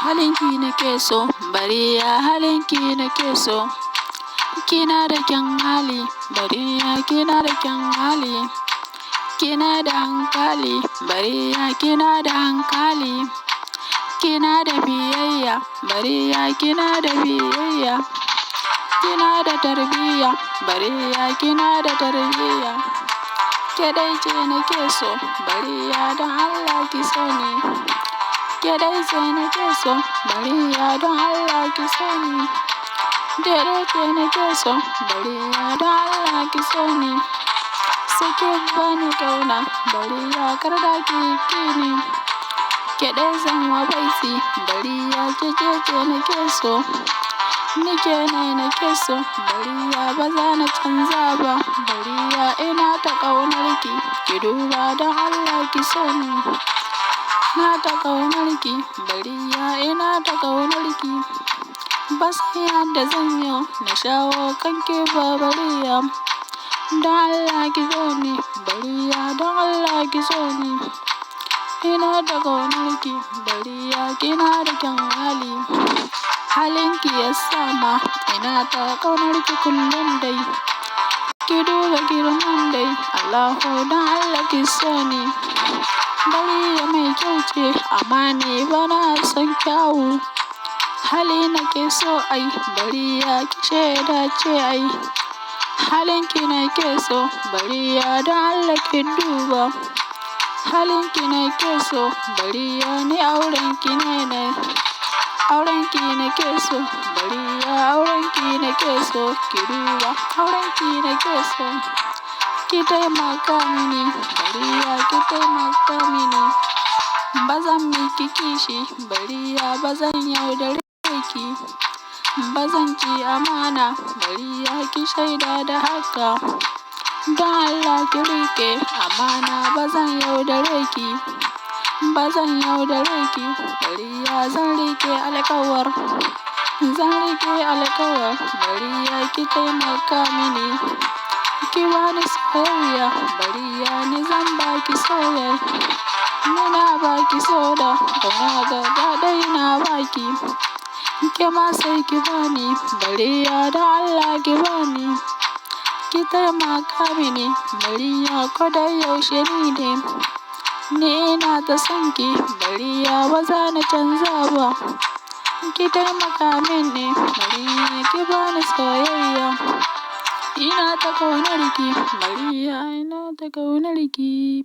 halinki nake so, Bariya halinki nake so. Kina da kyan hali, Bariya kina da kyan hali. Kina da hankali, Bariya kina da hankali. Kina da biyayya, Bariya kina da biyayya. Kina da tarbiyya, Bariya kina da tarbiyya. Ke dai ce nake so, Bariya don Allah ki so ni. Ke dai ce nake so, Bariya don Allah ki so ni. Ke dai ce nake so, Bariya don Allah ki so ni. Sake bani kauna, Bariya kar da ki ni. Ke dai zan wa baiti, Bariya ke ce nake so. Ni ke ne nake so, Bariya ba za na canza ba. Bariya ina ta ƙaunar ki, ki duba don Allah ki so ni. Ina ta ƙaunar ki, Bariya ina ta ƙaunar ki. Ba sai yadda zan yi na shawo kanki ba Bariya. Don Allah ki so ni, Bariya don Allah ki so ni. Ina ta ƙaunar ki, Bariya kina da kyan hali. Halinki ya sama ina ta ƙaunar ki kullum dai. Ki duba girman dai, Allahu don Allah ki so ni. Bariya mai kyau ce, amma ni bana son kyawu. Hali nake so ai, Bariya ki shaida ce ai. Halinki nake so, Bariya don Allah ki duba. Halinki nake so, Bariya ni aurenki ne. Aurenki nake so, Bariya aurenki nake so, ki duba. Aurenki nake so, ki taimaka mini, Bariya ki taimaka mini. Bazan miki kishi, Bariya bazan yaudare ki. Bazan ci amana, Bariya ki shaida da haka. Don Allah ki rike amana, bazan yaudare ki. Bazan yaudare ki, Bariya zan rike alƙawar. Zan rike alƙawar, Bariya ki taimaka mini. Ki bani soyayya, Bariya ni zan baki soyayya. Ni na baki soda, ƙauna gaba ɗaya na baki. Ke ma sai ki bani, Bariya don Allah ki bani. Ki taimaka mini, Bariya ko da yaushe ni ne. Ni ina ta son ki, Bariya ba za na canza ba. Ki taimaka mini, Bariya ki bani soyayya. Ina ta ƙaunar ki, Bariya ina ta ƙaunar ki.